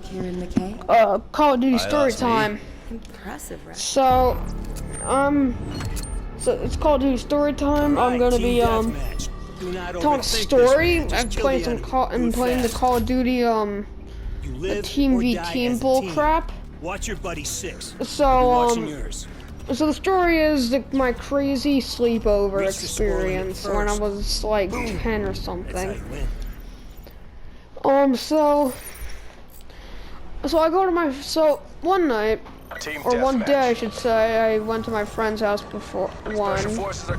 Kieran McKay? Call of Duty story time. Impressive, right? So it's Call of Duty story time. I'm gonna be telling a story. I'm playing the Call of Duty the team v team bull crap. Watch your buddy six. So so the story is my crazy sleepover experience when I was like 10 or something. So I go to one night, or one day I should say, I went to my friend's house before one.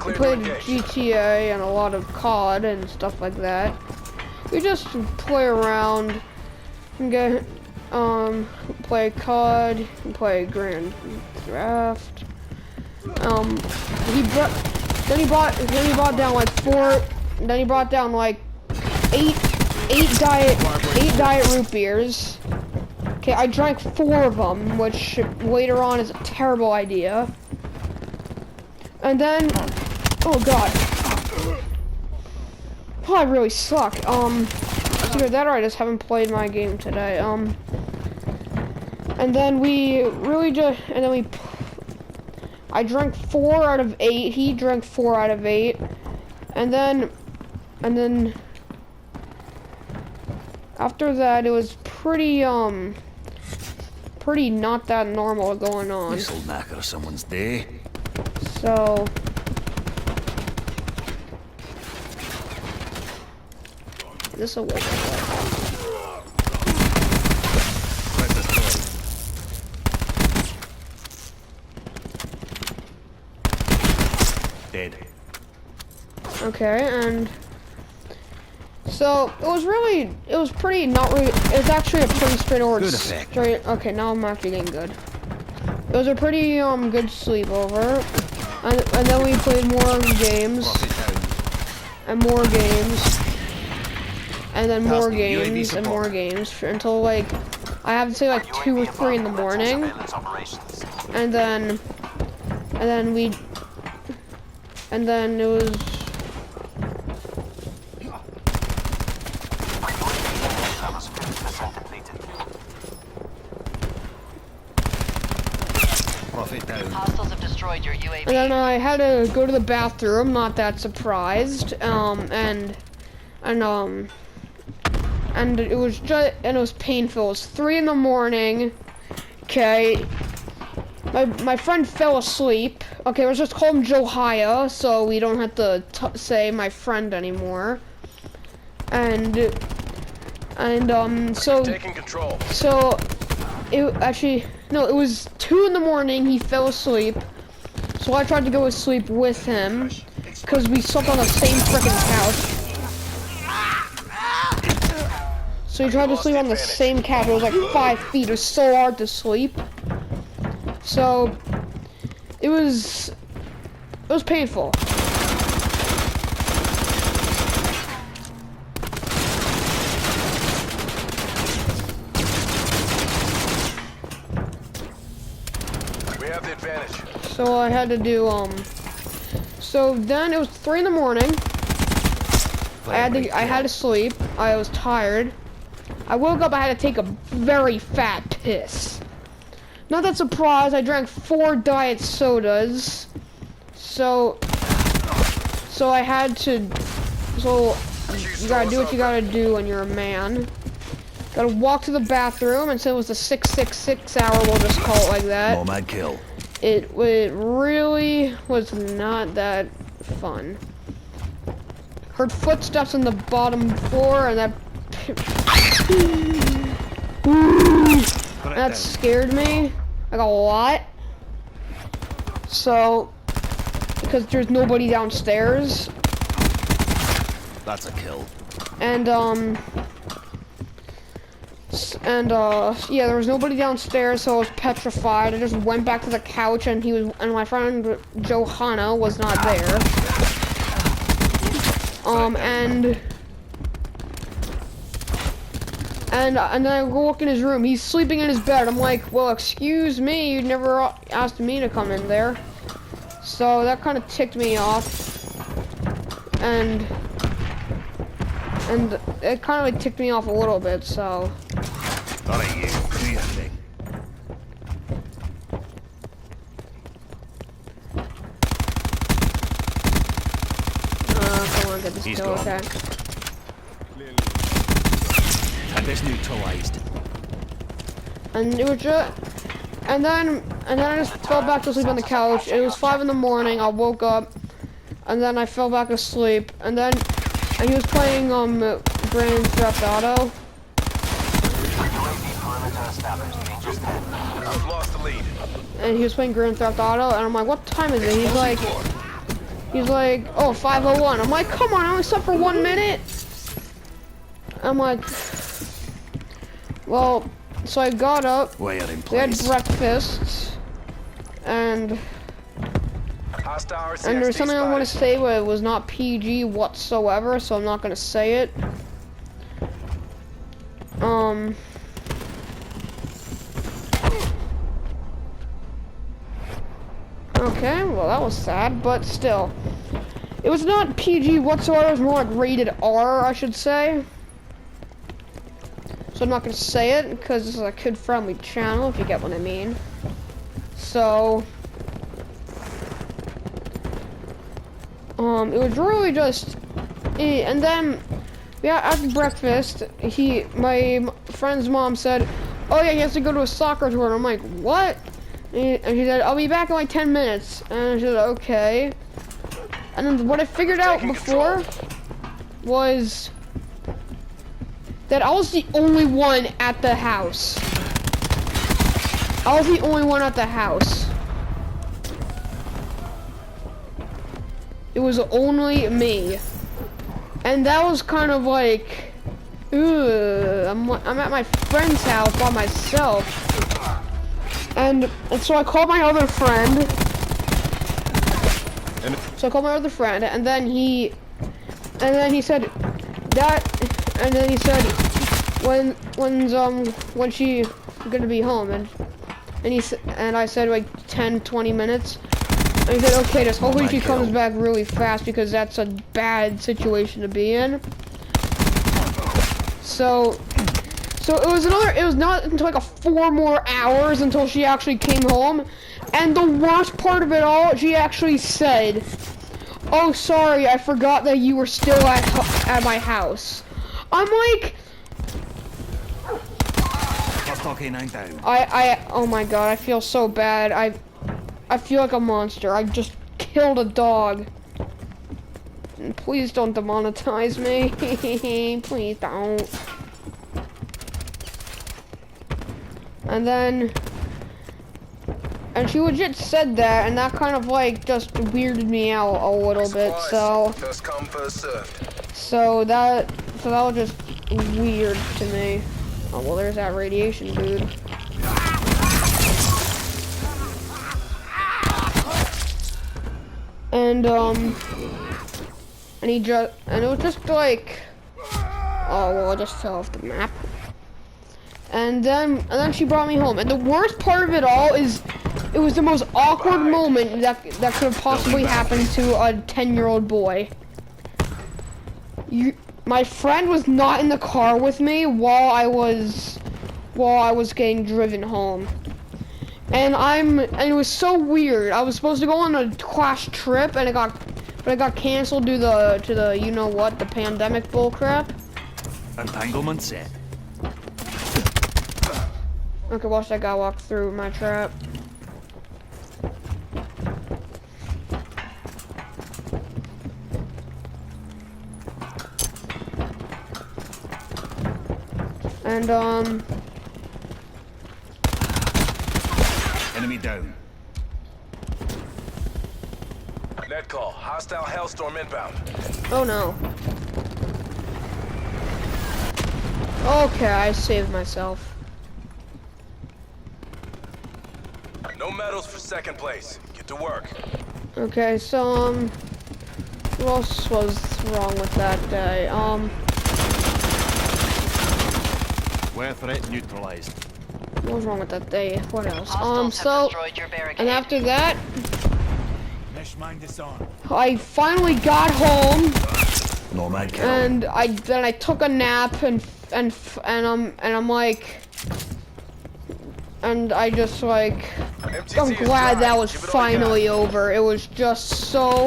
We played GTA and a lot of COD and stuff like that. We just play around and play COD, play Grand Theft. He brought down like then he brought down like eight diet root beers. Okay, I drank 4 of them, which later on is a terrible idea. And then, oh god, oh, I really suck. It's either that or I just haven't played my game today. And then I drank 4 out of 8. He drank 4 out of 8, and then after that, it was pretty not that normal going on. This'll knacker someone's day. So this'll wake up. Dead. Okay, and so it was actually a pretty straight. Okay, now I'm actually getting good. It was a pretty good sleepover, and then we played more games, and more games, and then more games, and more games until like I have to say like 2 or 3 in the morning, and then it was. Hostiles have destroyed your UAV. And then I had to go to the bathroom, not that surprised, and it was painful. It was 3 in the morning. Okay, my friend fell asleep. Okay, let's just call him Josiah, so we don't have to say my friend anymore. So taking control. So it was 2 in the morning. He fell asleep, so I tried to go to sleep with him because we slept on the same freaking couch. So he tried to sleep on the same couch. It was like 5 feet. It was so hard to sleep. So it was painful. We have the advantage. So I had to do so then it was 3 in the morning. I had to sleep. I was tired. I woke up, I had to take a very fat piss. Not that surprised, I drank 4 diet sodas. So I had to, you gotta do what you gotta do when you're a man. Gotta walk to the bathroom, and so it was the 666 hour, we'll just call it like that. Nomad kill. It really was not that fun. Heard footsteps on the bottom floor, and that scared me like a lot. So, because there's nobody downstairs. That's a kill. Yeah, there was nobody downstairs, so I was petrified. I just went back to the couch, and my friend Johanna was not there. And then I go look in his room. He's sleeping in his bed. I'm like, well, excuse me, you never asked me to come in there. So that kind of ticked me off. And it kind of like ticked me off a little bit, so. Not you. He's kill. gone. Okay. Had this neutralized. And it was just, and then I just fell back to sleep on the couch. It was 5 in the morning. I woke up, and then I fell back asleep. And he was playing Grand Theft Auto. I've lost the lead. And he was playing Grand Theft Auto, and I'm like, what time is it? He's like, oh, 5:01. I'm like, come on, I only slept for 1 minute. I'm like, well, so I got up, Wire in we had place. breakfast, and Hostile there's RCXD something I want to spotted. say, but it was not PG whatsoever, so I'm not going to say it. Okay, well that was sad, but still. It was not PG whatsoever, it was more like rated R, I should say. So I'm not gonna say it, because this is a kid-friendly channel, if you get what I mean. So... it was really just... And then, yeah, after breakfast, my friend's mom said, oh yeah, he has to go to a soccer tournament. I'm like, what? And she said, I'll be back in like 10 minutes. And I said, okay. And then what I figured out before was that I was the only one at the house. I was the only one at the house. It was only me. And that was kind of like, ugh, I'm at my friend's house by myself. And so I called my other friend. And then he said that, and then he said when she gonna be home, and I said like 10-20 minutes. And he said, okay, just hopefully she comes back really fast because that's a bad situation to be in. So it was not until like 4 more hours until she actually came home. And the worst part of it all, she actually said, oh, sorry, I forgot that you were still at my house. I'm like, oh my god, I feel so bad. I feel like a monster. I just killed a dog. And please don't demonetize me. Please don't. And she legit said that, and that kind of like just weirded me out a little bit. So First come, first served. so that was just weird to me. Oh well, there's that radiation dude. And it was just like, oh well, I just fell off the map. And then she brought me home. And the worst part of it all is, it was the most awkward moment that could have possibly happened to a 10-year-old boy. My friend was not in the car with me while I was getting driven home. And it was so weird. I was supposed to go on a class trip, and it got canceled due to the you know what, the pandemic bullcrap. Entanglement set. Okay, watch that guy walk through my trap. And Enemy down. Net call. Hostile Hellstorm inbound. oh no. Okay, I saved myself. No medals for second place. Get to work. Okay, so what else was wrong with that day? Wire threat neutralized. What was wrong with that day? What else? Hostiles have destroyed your barricade. And after that, Mesh mine disarmed. I finally got home, Nomad kill. and I took a nap, and I'm like, and I just like, MTT I'm is glad dry. that was Give it all you got. finally over. It was just so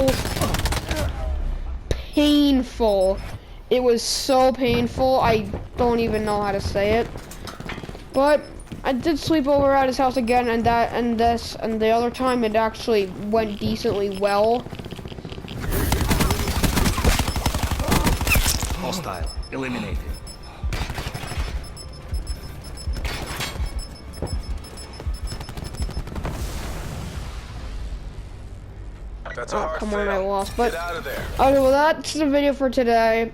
painful. It was so painful. I don't even know how to say it. But I did sleep over at his house again, and the other time it actually went decently well. Hostile. Eliminated. That's a Oh, hard come on, fail. I lost. But Get out of there. okay, well that's the video for today.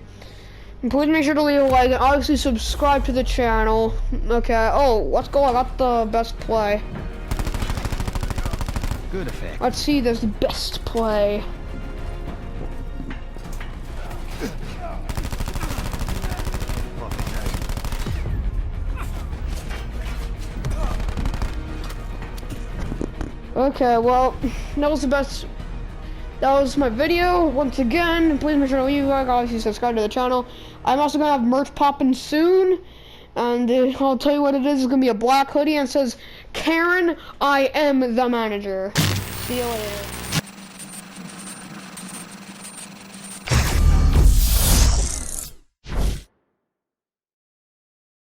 And please make sure to leave a like and obviously subscribe to the channel. Okay. Oh, let's go. I got the best play. Good effect. Let's see this best play. Okay, well, that was the best. That was my video. Once again, please make sure to leave a like, obviously subscribe to the channel. I'm also gonna have merch popping soon, and I'll tell you what it is. It's gonna be a black hoodie and it says, "Karen, I am the manager." See you later.